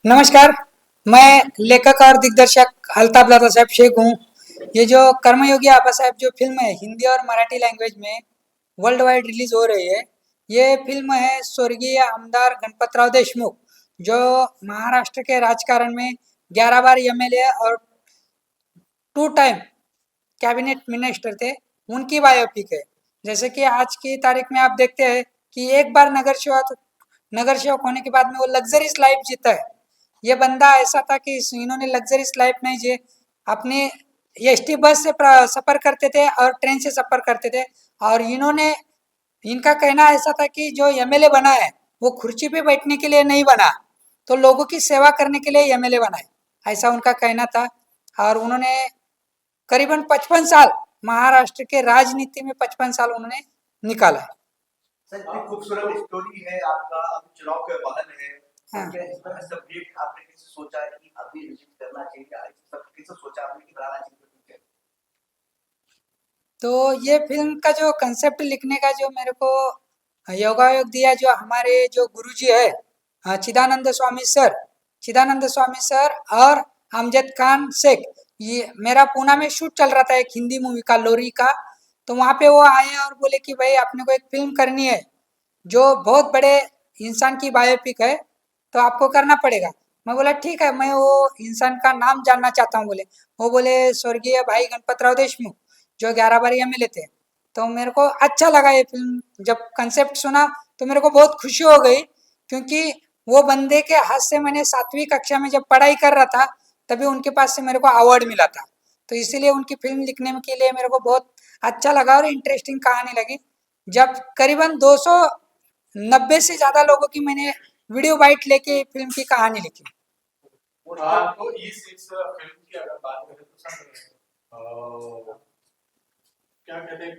नमस्कार। मैं लेखक और दिग्दर्शक अल्ताफ दादा साहब शेख हूँ। ये जो कर्मयोगी आबा साहब जो फिल्म है हिंदी और मराठी लैंग्वेज में वर्ल्ड वाइड रिलीज हो रही है। ये फिल्म है स्वर्गीय आमदार गणपतराव देशमुख जो महाराष्ट्र के राजकारण में 11 बार एमएलए और 2 टाइम कैबिनेट मिनिस्टर थे। उनकी बायोपिक है। जैसे कि आज की तारीख में आप देखते हैं कि एक बार नगर सेवक होने के बाद में वो लग्जरीज लाइफ जीता है। ये बंदा ऐसा था कि इन्होंने लग्जरीज लाइफ नहीं जी, अपने एसटी बस से सफ़र करते थे और ट्रेन से सफ़र करते थे। और इनका कहना ऐसा था कि जो एमएलए बना है वो कुर्सी पे बैठने के लिए नहीं बना, तो लोगों की सेवा करने के लिए एमएलए बना है, ऐसा उनका कहना था। और उन्होंने करीबन 55 साल महाराष्ट्र के राजनीति में 55 साल उन्होंने निकाला है। सर इतनी खूबसूरत स्टोरी है आपका, अभी चुनाव के बहन है। हाँ। क्या इस पर सब्जेक्ट आपने कैसे सोचा है कि अभी विजिट करना चाहिए, सब कैसे सोचा आपने कि बनाना चाहिए? तो ये फिल्म का जो कंसेप्ट लिखने का जो मेरे को योगायोग दिया जो हमारे जो गुरुजी है, चिदानंद स्वामी सर और अमजद खान शेख। ये मेरा पूना में शूट चल रहा था एक हिंदी मूवी का, लोरी का। तो वहाँ पे वो आए और बोले कि भाई अपने को एक फिल्म करनी है जो बहुत बड़े इंसान की बायोपिक है, तो आपको करना पड़ेगा। मैं बोला ठीक है, मैं वो इंसान का नाम जानना चाहता हूँ। बोले वो बोले स्वर्गीय भाई गणपतराव देशमुख जो 11 बार एमएलए थे। तो मेरे को अच्छा लगा ये फिल्म। जब कंसेप्ट सुना तो मेरे को बहुत खुशी हो गई, क्योंकि वो बंदे के हाथ से मैंने 7वीं कक्षा में जब पढ़ाई कर रहा था तभी उनके पास से मेरे को अवार्ड मिला था। तो इसीलिए उनकी फिल्म लिखने के लिए मेरे को बहुत अच्छा लगा और इंटरेस्टिंग कहानी लगी। जब करीबन 290 से ज़्यादा लोगों की मैंने वीडियो बाइट लेके फिल्म की कहानी लिखी। तो इस फिल्म की अगर बात करें तो सर क्या कहते हैं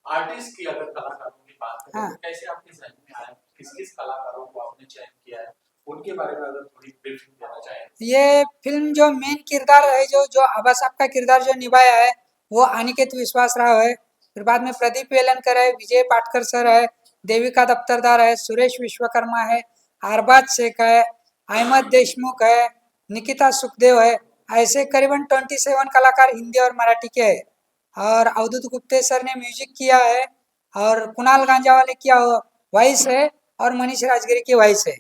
आर्टिस्ट की अगर कलाकारों की बात करें तो कैसे आपके जहन में आया, किस किस कलाकारों को आपने चयन किया है, उनके बारे में अगर थोड़ी ब्रीफिंग देना चाहें। ये फिल्म जो मेन किरदार है जो जो आबा साहब का किरदार जो निभाया है वो अनिकेत विश्वास राव है। फिर बाद में प्रदीप वेलनकर है, विजय पाटकर सर है, देविका दफ्तरदार है, सुरेश विश्वकर्मा है, अरबाज शेख है, अहमद देशमुख है, निकिता सुखदेव है। ऐसे करीबन 27 कलाकार हिंदी और मराठी के हैं। और अवधूत गुप्ते सर ने म्यूजिक किया है, और कुणाल गांजावाले की वॉइस है, और मनीष राजगिरी की वॉइस है।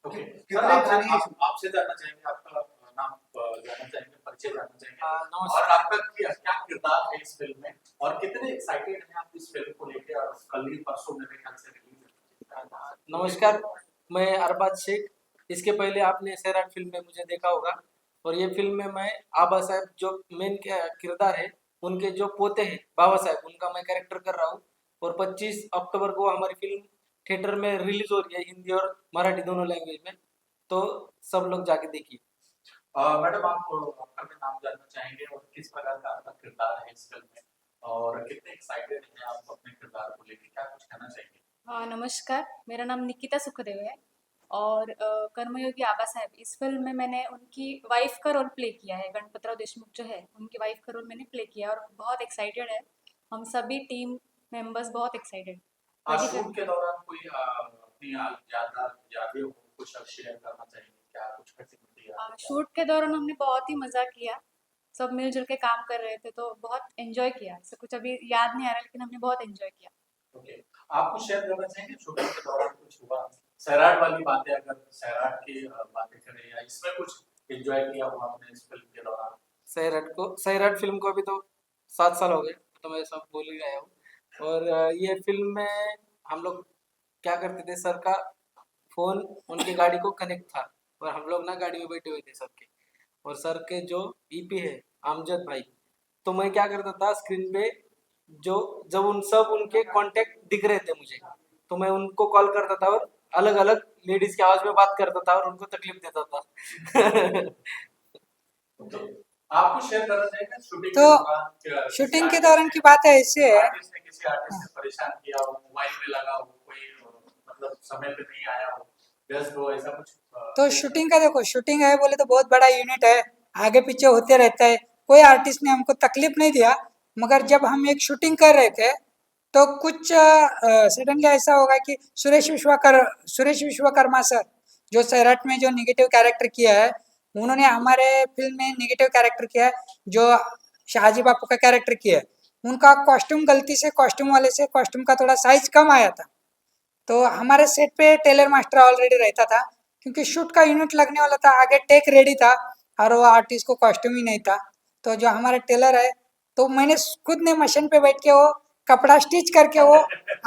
ओके सर, आपसे जानना चाहेंगे, आपका नाम जानना चाहेंगे, परिचय जानना चाहेंगे और आपका क्या किरदार है इस फिल्म में और कितने एक्साइटेड हैं आप इस फिल्म को लेकर और कल ही परसों मेरे ख्याल से रिलीज है। नमस्कार, मैं अरबाज शेख। इसके पहले आपने सैराट फिल्म में मुझे देखा होगा, और ये फिल्म में मैं आबा साहब जो मेन किरदार है उनके जो पोते हैं बाबा साहब, उनका मैं कैरेक्टर कर रहा हूँ। और 25 अक्टूबर को हमारी फिल्म थिएटर में रिलीज हो रही है, हिंदी और मराठी दोनों लैंग्वेज में। तो सब लोग जाके देखिए। मैडम आप आपका भी नाम जानना चाहेंगे और किस प्रकार का आपका किरदार है इस फिल्म में और कितने एक्साइटेड हैं आप अपने किरदार को लेकर, क्या कुछ कहना चाहेंगे? हाँ नमस्कार, मेरा नाम निकिता सुखदेव है और कर्मयोगी आबा साहब इस फिल्म में मैंने उनकी वाइफ का रोल प्ले किया है। गणपतराव देशमुख जो है उनकी वाइफ का रोल मैंने प्ले किया और बहुत एक्साइटेड है। हम सभी टीम मेंबर्स बहुत एक्साइटेड। शूट के दौरान कोई अपनी यादें हो कुछ शेयर करना चाहेंगे, क्या कुछ प्रतिक्रिया? शूट के दौरान हमने बहुत ही मजा किया, सब मिलजुल के काम कर रहे थे तो बहुत एंजॉय किया। ऐसा कुछ अभी याद नहीं आ रहा लेकिन हमने बहुत एंजॉय किया। ओके, आप कुछ शेयर करना चाहेंगे शूटिंग के दौरान कुछ हुआ, सैराट वाली बातें, अगर सैराट की बातें करें या इसमें कुछ एंजॉय किया हुआ आपने इस फिल्म के दौरान? सैराट फिल्म को अभी तो 7 साल हो गए, तो मैं सब भूल ही गया हूँ। और ये फिल्म में हम लोग क्या करते थे, सर का फोन उनकी गाड़ी को कनेक्ट था और हम लोग ना गाड़ी में बैठे हुए थे सबके। और सर के जो ईपी है अमजद भाई, तो मैं क्या करता था स्क्रीन पे जो जब उनके कांटेक्ट दिख रहे थे मुझे, तो मैं उनको कॉल करता था और अलग अलग लेडीज की आवाज में बात करता था और उनको तकलीफ देता था। आपको शेयर करना चाहेंगे शूटिंग तो के दौरान? शूटिंग के दौरान की बात है ऐसे है। आर्टिस्ट ने किसी आर्टिस्ट ने परेशान किया हो, मोबाइल में लगा हो, कोई मतलब समय पे नहीं आया हो, व्यस्त हो, ऐसा कुछ? तो शूटिंग का देखो, शूटिंग है बोले तो बहुत बड़ा यूनिट है, आगे पीछे होते रहता है। कोई आर्टिस्ट ने हमको तकलीफ नहीं दिया। मगर जब हम एक शूटिंग कर रहे थे तो कुछ सडनली ऐसा होगा कि सुरेश विश्वकर्मा सर जो सैराट में जो निगेटिव कैरेक्टर किया है, उन्होंने हमारे फिल्म में निगेटिव कैरेक्टर किया है, जो शाहजी बापू का कैरेक्टर किया है। उनका कॉस्ट्यूम गलती से कॉस्ट्यूम वाले से कॉस्ट्यूम का थोड़ा साइज कम आया था, तो हमारे सेट पे टेलर मास्टर ऑलरेडी रहता था, क्योंकि शूट का यूनिट लगने वाला था, आगे टेक रेडी था और वो आर्टिस्ट को कॉस्ट्यूम ही नहीं था। तो जो हमारा टेलर है, तो मैंने खुद ने मशीन पे बैठ के वो कपड़ा स्टिच करके वो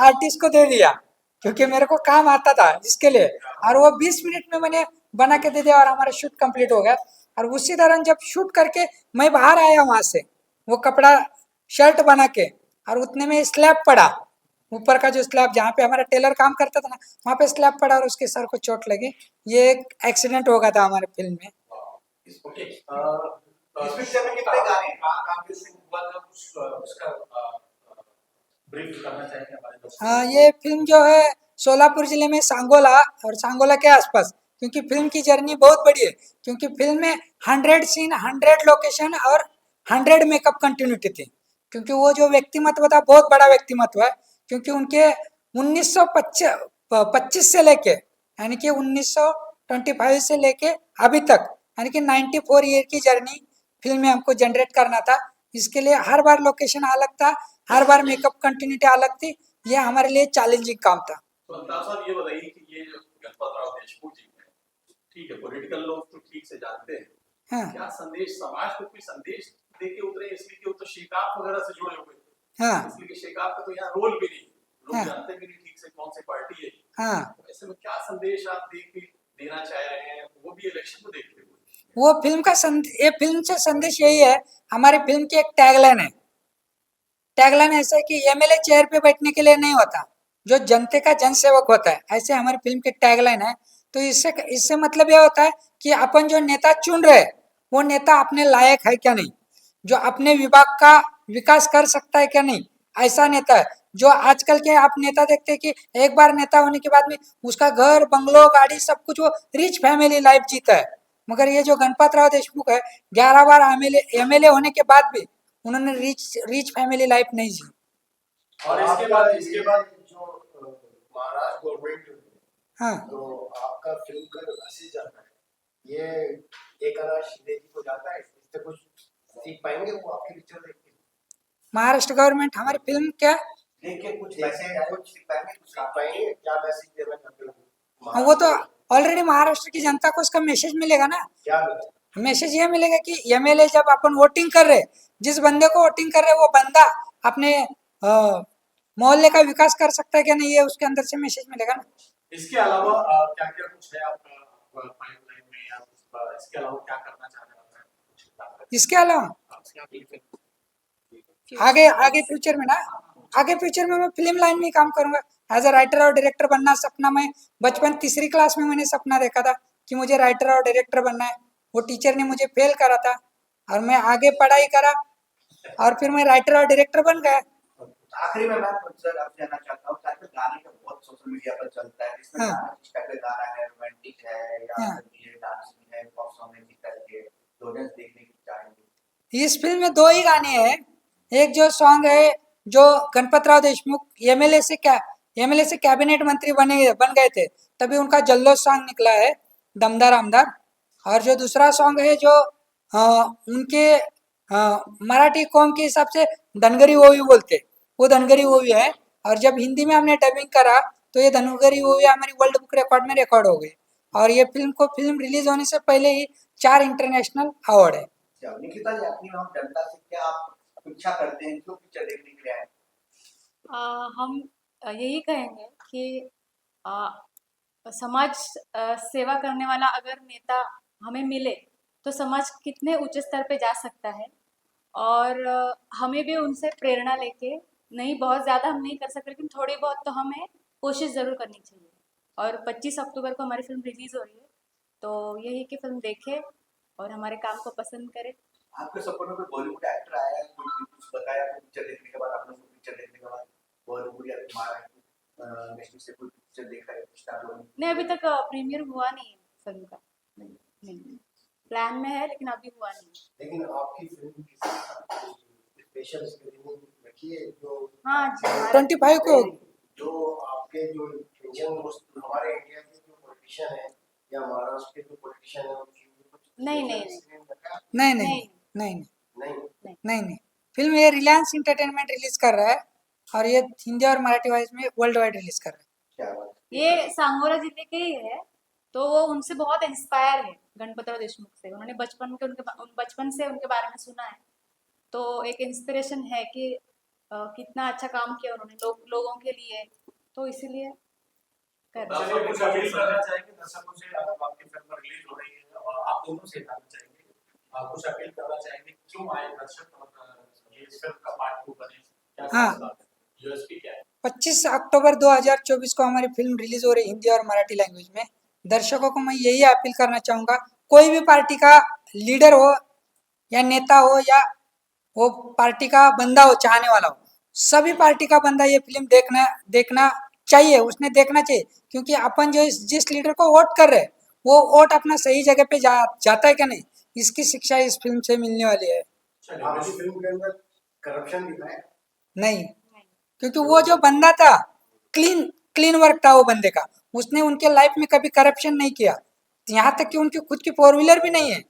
आर्टिस्ट को दे दिया, क्योंकि मेरे को काम आता था जिसके लिए, और वो 20 मिनट में मैंने बना के दे दिया और हमारा शूट कंप्लीट हो गया। और उसी दौरान जब शूट करके मैं बाहर आया वहां से, वो कपड़ा शर्ट बना के, और उतने में स्लैब पड़ा, ऊपर का जो स्लैब जहाँ पे हमारा टेलर काम करता था ना, वहाँ पे स्लैब पड़ा और उसके सर को चोट लगी। ये एक एक्सीडेंट हो गया था हमारे फिल्म में। ओके इस पिक्चर में कितने गाने हैं? आपके से हुआ था कुछ उसका ब्रीफ करना चाहेंगे हमारे दोस्तों हाँ, ये फिल्म जो है सोलापुर जिले में सांगोला और सांगोला के आसपास, क्योंकि फिल्म की जर्नी बहुत बड़ी है, क्योंकि फिल्म में 100 सीन, 100 लोकेशन और 100 मेकअप कंटिन्यूटी थी, क्योंकि वो जो व्यक्तिमत्व था बहुत बड़ा व्यक्तिमत्व है, क्योंकि उनके 1925 से लेके, यानी कि 1925 से लेके अभी तक, यानी कि 94 ईयर की जर्नी फिल्म में हमको जनरेट करना था। इसके लिए हर बार लोकेशन अलग था, हर बार मेकअप कंटिन्यूटी अलग थी। ये हमारे लिए चैलेंजिंग काम था। तो अल्ताफ साहब ये बताइए कि ये जो गणपत राव देशमुख जी हैं, ठीक है, पॉलिटिकल लोग तो ठीक से जानते हैं, हाँ क्या संदेश समाज को कोई संदेश दे के उतरे, इसलिए कि वो तो शेकाप वगैरह से जुड़े हुए थे, हाँ इसलिए कि शेकाप का तो यहाँ रोल भी नहीं, लोग हाँ। जानते भी नहीं ठीक से कौन सी पार्टी है। हाँ, तो ऐसे में क्या संदेश आप देना चाह रहे हैं, वो भी इलेक्शन को देखते हुए? वो फिल्म का ये फिल्म से संदेश यही है। हमारी फिल्म की एक टैगलाइन है। टैगलाइन ऐसा है कि एमएलए चेयर पे बैठने के लिए नहीं होता, जो जनते का जनसेवक होता है, ऐसे हमारी फिल्म की टैगलाइन है। तो इससे इससे मतलब यह होता है कि अपन जो नेता चुन रहे, वो नेता अपने लायक है क्या नहीं, जो अपने विभाग का विकास कर सकता है क्या नहीं, ऐसा नेता है। जो आजकल के आप नेता देखते हैं कि एक बार नेता होने के बाद में उसका घर, बंगलो, गाड़ी, सब कुछ वो रिच फैमिली लाइफ जीता है। मगर ये जो गणपत राव देशमुख है, 11 बार एमएलए होने के बाद भी उन्होंने रिच फैमिली लाइफ नहीं जी। और इसके बाद जो महाराष्ट्र गवर्नमेंट, हाँ, तो आपका फिल्म का जो मैसेज जाता है, ये एक अनाज शिंदे जी को जाता है, इससे कुछ सीख पाएंगे वो आपकी पिक्चर देख के? महाराष्ट्र गवर्नमेंट हमारी फिल्म क्या, देख के कुछ मैसेज, कुछ सीख पाएंगे क्या मैसेज देना चाहते हो? वो तो ऑलरेडी महाराष्ट्र की जनता को उसका मैसेज मिलेगा ना। क्या मिलेगा? मैसेज ये मिलेगा कि एमएलए जब अपन वोटिंग कर रहे, जिस बंदे को वोटिंग कर रहे, वो बंदा अपने मोहल्ले का विकास कर सकता है क्या नहीं, ये उसके अंदर से मैसेज मिलेगा ना। इसके अलावा क्या क्या कुछ है आपका पाइपलाइन में, या इसके अलावा क्या करना चाह रहे हैं आप? इसके अलावा आगे आगे फ्यूचर में ना, आगे फ्यूचर में मैं फिल्म लाइन में काम करूंगा। एज अ राइटर और डायरेक्टर बनना सपना, मैं बचपन 3री क्लास में मैंने सपना देखा था कि मुझे राइटर और डायरेक्टर बनना है। वो टीचर ने मुझे फेल करा था और मैं आगे पढ़ाई करा और फिर मैं राइटर और डायरेक्टर बन गया। आखिरी में मैं सर आपसे जानना चाहता हूँ, आजकल गाने का बहुत सोशल मीडिया पर चलता है, इसमें हाँ। गाना किस टाइप का गाना है, रोमांटिक है या हाँ। डांसिंग है, पॉप सॉन्ग है, किस टाइप के ऑडियंस देखने की चाहेंगे? इस फिल्म में 2 ही गाने हैं। एक जो सॉन्ग है जो गणपत राव देशमुख एमएलए से कैबिनेट मंत्री बन गए थे, तभी उनका जल्लोष सॉन्ग निकला है, दमदार आमदार। और जो दूसरा सॉन्ग है जो उनके मराठी कौम के हिसाब से धनगरी ओवी बोलते, वो धनगरी ओवी है। और जब हिंदी में हमने डबिंग करा तो ये धनगरी ओवी हमारी वर्ल्ड बुक रिकॉर्ड में रिकॉर्ड हो गई। और ये फिल्म रिलीज होने से पहले ही 4 इंटरनेशनल अवार्ड है। निकिता जी, अपनी हम जनता से क्या आप अपेक्षा करते हैं, क्यों पिक्चर देखने के लिए आए? हम यही कहेंगे कि समाज सेवा करने वाला अगर नेता हमें मिले तो समाज कितने ऊंचे स्तर पे जा सकता है। और हमें भी उनसे प्रेरणा लेके, नहीं बहुत ज़्यादा हम नहीं कर सकते लेकिन थोड़ी बहुत तो हमें कोशिश ज़रूर करनी चाहिए। और 25 अक्टूबर को हमारी फिल्म रिलीज़ हो रही है, तो यही कि फिल्म देखें और हमारे काम को पसंद करें। आपके सपनों में बॉलीवुड एक्टर आया है, कुछ बताया पिक्चर देखने के बाद, आपने पिक्चर देखने के बाद बॉलीवुड या तुम्हारा नेशनल से कोई पिक्चर देखा है स्टार वाली? नहीं, अभी तक प्रीमियर हुआ नहीं है फिल्म का। नहीं, प्लान में है लेकिन अभी हुआ नहीं। लेकिन आपकी फिल्म की स्पेशल स्क्रीनिंग रखी है जो हाँ जी, 25 को जो आपके जो इंडियन हमारे इंडिया के जो पॉलिटिशियन है या महाराष्ट्र के जो पॉलिटिशियन है उनकी कुछ नहीं, नहीं, screen रखा है? नहीं नहीं नहीं नहीं नहीं नहीं नहीं फिल्म ये रिलायंस इंटरटेनमेंट रिलीज कर रहा है और ये हिंदी और मराठी वॉइस में वर्ल्ड वाइड रिलीज कर रहा है। क्या बात है। ये सांगोला जिले के ही है, तो वो उनसे बहुत इंस्पायर है, गणपतराव देशमुख से। उन्होंने बचपन से उनके बारे में सुना है, तो एक इंस्पिरेशन है कि कितना अच्छा काम किया उन्होंने लोगों के लिए, तो इसीलिए कर रहे हैं। चलिए कुछ अपील करना चाहेंगे दर्शकों से, अब आपकी फिल्म रिलीज हो रही है और आप दोनों से जानना चाहेंगे, कुछ अपील करना चाहेंगे क्यों आए दर्शक और ये इस फिल्म का पार्ट 2 बने, क्या हाँ। खास बात है, यूएसपी क्या है? 25 अक्टूबर 2024 को हमारी फिल्म रिलीज हो रही है हिंदी और मराठी लैंग्वेज में। दर्शकों को मैं यही अपील करना चाहूँगा, कोई भी पार्टी का लीडर हो या नेता हो या वो पार्टी का बंदा हो, चाहने वाला हो, सभी पार्टी का बंदा ये फिल्म देखना चाहिए, उसने देखना चाहिए। क्योंकि अपन जो जिस लीडर को वोट कर रहे हैं वो वोट अपना सही जगह पे जाता है क्या नहीं, इसकी शिक्षा इस फिल्म से मिलने वाली है। चलिए आपकी फिल्म के अंदर करप्शन दिखाया है? नहीं, क्योंकि वो जो बंदा था क्लीन वर्क था वो बंदे का, उसने उनके लाइफ में कभी करप्शन नहीं किया। यहाँ तक कि उनकी खुद की 4 व्हीलर भी नहीं है।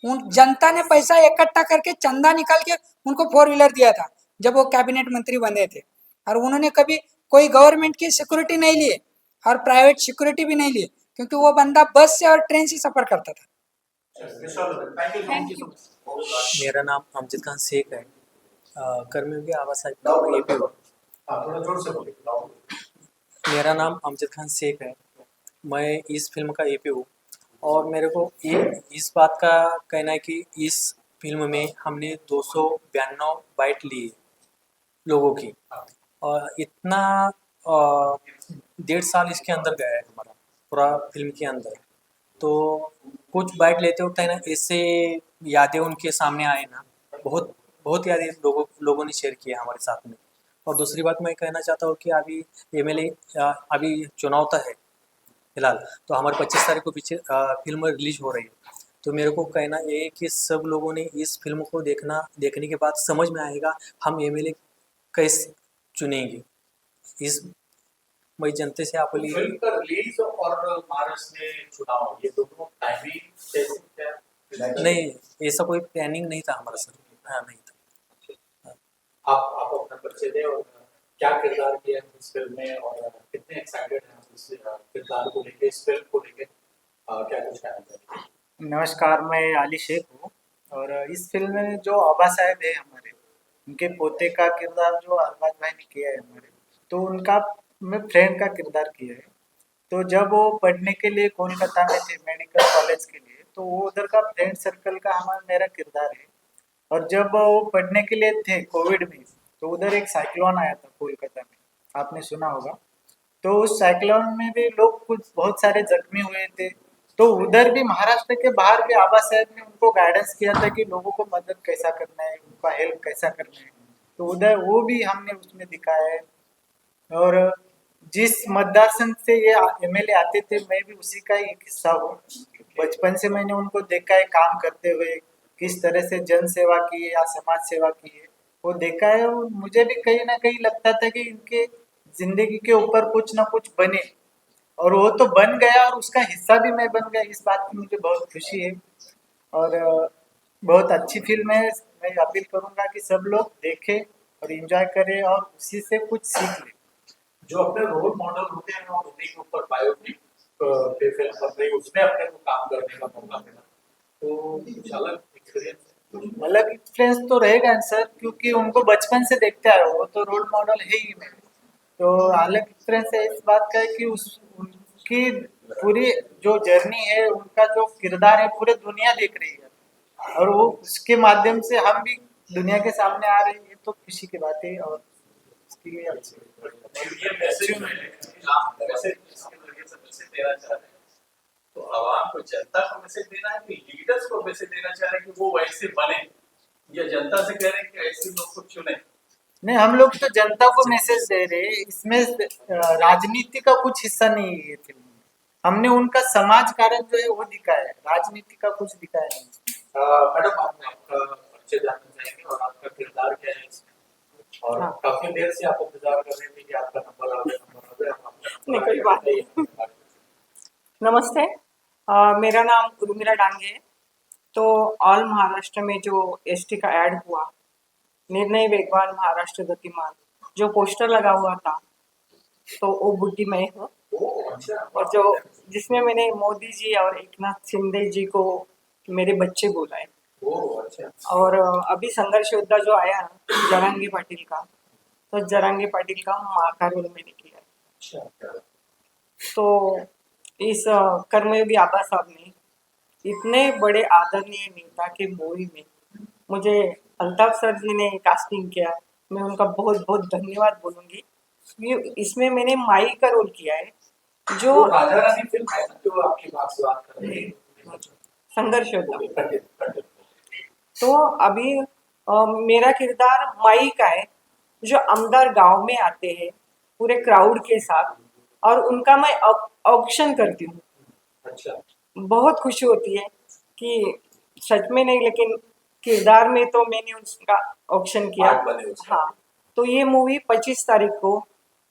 उन जनता ने पैसा इकट्ठा करके चंदा निकाल के उनको 4 व्हीलर दिया था जब वो कैबिनेट मंत्री बने थे, और उन्होंने कभी कोई गवर्नमेंट की सिक्योरिटी नहीं ली और प्राइवेट सिक्योरिटी भी नहीं ली, क्योंकि वो बंदा बस से और ट्रेन से सफर करता था। Thank you so much. मेरा नाम अमजद खान शेख है। कर्मयोगी आवास साहिब का एपीओ। थोड़ा जोर से बोलिए। मेरा नाम अमजद खान शेख है। मैं इस फिल्म का एपीओ और मेरे को ये इस बात का कहना है कि इस फिल्म में हमने 292 बाइट लिए लोगों की, और इतना 1.5 साल इसके अंदर गया है हमारा पूरा फिल्म के अंदर। तो कुछ बाइट लेते वक्त है ना, ऐसे यादें उनके सामने आए ना, बहुत बहुत यादें लोगों ने शेयर किया हमारे साथ में। और दूसरी बात मैं कहना चाहता हूँ कि अभी एमएलए अभी चुनाव था है फिलहाल, तो हमारे 25 तारीख को पीछे फिल्म रिलीज हो रही है। तो मेरे को कहना ये है कि सब लोगों ने इस फिल्म को देखने के बाद समझ में आएगा हम एमएलए कैसे चुनेंगे। इस मैं जनता से अपील फिल्म का रिलीज और महाराष्ट्र में चुनाव, ये दोनों टाइमिंग कैसे क्या? नहीं, ऐसा कोई प्लानिंग नहीं था हमारा सर। हाँ, नहीं था। आप अपना परिचय दें और क्या किरदार किया है इस फिल्म में और कितने एक्साइटेड हैं इस किरदार को लेके, इस फिल्म को लेके, क्या कुछ कहना चाहिए? नमस्कार, मैं आली शेख हूँ और इस फिल्म में जो आबा साहब है हमारे, उनके पोते का किरदार जो अरबाज भाई ने किया है हमारे, तो उनका मैं फ्रेंड का किरदार किया है। तो जब वो पढ़ने के लिए कोलकाता में थे मेडिकल कॉलेज के लिए, तो वो उधर का फ्रेंड सर्कल का मेरा किरदार है। और जब वो पढ़ने के लिए थे कोविड में, तो उधर एक साइक्लोन आया था कोलकाता में, आपने सुना होगा। तो उस साइक्लोन में भी लोग कुछ बहुत सारे जख्मी हुए थे। तो उधर भी महाराष्ट्र के बाहर भी आबा साहब ने उनको गाइडेंस किया था कि लोगों को मदद कैसा करना है, उनका हेल्प कैसा करना है। तो उधर वो भी हमने उसमें दिखाया है। और जिस मतदार संघ से ये एमएलए आते थे, मैं भी उसी का एक हिस्सा हूँ। बचपन से मैंने उनको देखा है काम करते हुए, किस तरह से जन सेवा की है या समाज सेवा की है, वो देखा है। और मुझे भी कहीं ना कहीं लगता था कि इनके जिंदगी के ऊपर कुछ ना कुछ बने, और वो तो बन गया और उसका हिस्सा भी मैं बन गया। इस बात की मुझे बहुत खुशी है और बहुत अच्छी फिल्म है। मैं अपील करूंगा कि सब लोग देखें और एंजॉय करें और उसी से कुछ सीख लें। जो अपने रोल मॉडल होते हैं और उन्हीं के ऊपर बायोपिक पे फिल्म बन रही, उसमें अपने को काम करने का मौका मिला, तो कुछ अलग एक्सपीरियंस, अलग एक्सपीरियंस तो रहेगा सर, क्योंकि उनको बचपन से देखते आए, वो तो रोल मॉडल है ही मेरे। तो अलग एक्सपीरियंस है इस बात का है कि उनकी पूरी जो जर्नी है, उनका जो किरदार है, पूरे दुनिया देख रही है और वो उसके माध्यम से हम भी दुनिया के सामने आ रहे हैं। ये तो खुशी की बात है और उसके लिए अच्छी ये मैसेज आप मैसेज इसके जरिए से मैसेज देना चाह रहे हैं, तो आवाम को, जनता को मैसेज देना है कि लीडर्स को मैसेज देना चाह रहे हैं कि वो वैसे बने, या जनता से कह रहे हैं कि ऐसे लोग को चुने? नहीं, हम लोग तो जनता को मैसेज दे रहे हैं। इसमें राजनीति का कुछ हिस्सा नहीं है ये फिल्म में। हमने उनका समाज कारण जो है वो दिखाया है, राजनीति का कुछ दिखाया नहीं। मैडम, आपका परिचय जानना चाहेंगे और आपका किरदार क्या है इसमें? और हाँ। काफी देर से आप इंतजार कर रहे थे कि आपका नंबर आ गया, नहीं, कोई बात नहीं। नमस्ते, मेरा नाम उर्मिला डांगे है। तो ऑल महाराष्ट्र में जो एसटी का ऐड हुआ, निर्णय वेगवान महाराष्ट्र गतिमान, जो पोस्टर लगा हुआ था, तो वो बुड्ढी मैं हूँ। और जो जिसमें मैंने मोदी जी और एकनाथ शिंदे जी को मेरे बच्चे बोला है। और अभी संघर्ष योद्धा जो आया ना जरांगे पाटिल का, तो जरांगे पाटिल का माँ का रोल मैंने किया है। तो इस कर्मयोगी आबा साहब ने इतने बड़े आदरणीय नेता के मूवी में मुझे अल्ताफ सर जी ने कास्टिंग किया, मैं उनका बहुत बहुत धन्यवाद बोलूंगी। इसमें मैंने माई का रोल किया है, जो राजा रानी फिल्म है ना जो आपकी बात कर रही है, संघर्ष योद्धा। तो अभी मेरा किरदार माई का है, जो आमदार गांव में आते हैं पूरे क्राउड के साथ, और उनका मैं ऑक्शन करती हूँ। अच्छा, बहुत खुशी होती है कि सच में नहीं, लेकिन किरदार में तो मैंने उसका ऑक्शन किया। पार्ट बने उसका। हाँ, तो ये मूवी 25 तारीख को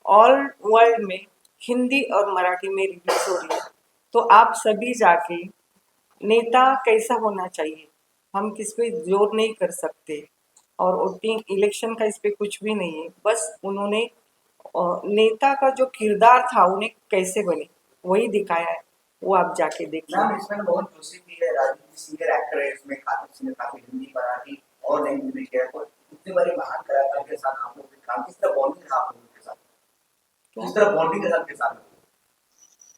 ऑल वर्ल्ड में हिंदी और मराठी में रिलीज हो रही है। तो आप सभी जाके, नेता कैसा होना चाहिए, हम किस पे जोर नहीं कर सकते, और वोटिंग इलेक्शन का इस पे कुछ भी नहीं है, बस उन्होंने नेता का जो किरदार था उन्हें कैसे बने वही दिखाया है, वो आप जाके देखिए। मैम इसमें मोहन जोशी भी है, राजनीति सीनियर एक्टर है, इसमें काफी हिंदी मराठी और लैंग्वेज में किया है। तो इतने बड़े महान कलाकार के साथ आप लोग काम, किस तरह बॉन्डिंग था आप लोगों के साथ, किस तरह बॉन्डिंग के साथ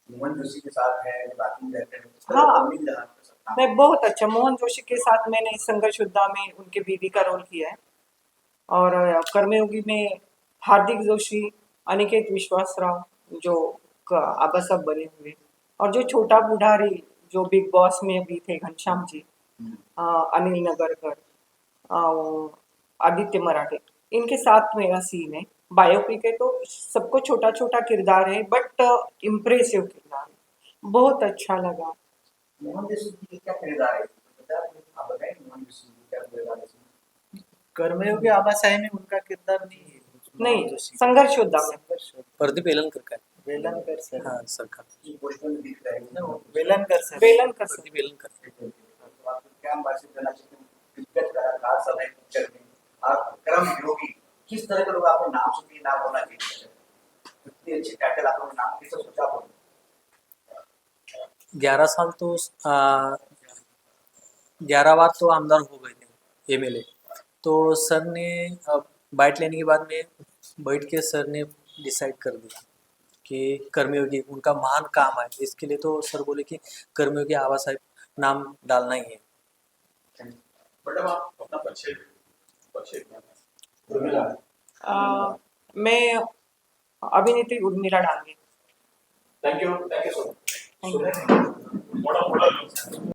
मोहन जोशी के साथ है, बाकी एक्टर है, किस तरह हाँ। बॉन्डिंग रहा आपके साथ? मैं बहुत अच्छा, मोहन जोशी के साथ मैंने संघर्ष योद्धा में उनके बीवी का रोल किया है, और कर्मयोगी में हार्दिक जोशी, अनिकेत विश्वासराव जो आबा साहब बने हुए, और जो छोटा बुढ़ारी जो बिग बॉस में भी थे घनश्याम जी, अनिल नगरकर, आदित्य मराठे, इनके साथ मेरा सीन है। बायोपिक है तो सबको छोटा छोटा किरदार है, बट इम्प्रेसिव किरदार है, बहुत अच्छा लगा। मोहन जोशी की क्या किरदार है, आप बताएं मोहन जोशी की क्या किरदार है? कर्मयोगी आबा साहेब में उनका किरदार नहीं है। नहीं, संघर्ष योद्धा में प्रदीप एलनकर का है। वेलनकर सर। हाँ सर का पोस्टर में दिख रहा है वेलनकर सर। वेलनकर सर। प्रदीप एलनकर। तो आप क्या बातचीत करना चाहते हैं, दिग्गज कलाकार सब है पिक्चर में, आप कर्म योगी, किस तरह के लोग आपको नाम सुनिए, नाम होना चाहिए, इतनी अच्छी टाइटल आप लोगों ने नाम कैसे सोचा बोलो? 11 साल तो 11 बार तो आमदार हो गए थे एमएलए। तो सर ने बाइट लेने के बाद में बैठ के सर ने डिसाइड कर दिया कि कर्मयोगी उनका महान काम है, इसके लिए तो सर बोले कि कर्मयोगी आबा साहब नाम डालना ही है। मैडम आप अपना परिचय उर्मिला। मैं अभिनेत्री Urmila Dange. Thank you so much. Thank you. मोड़ा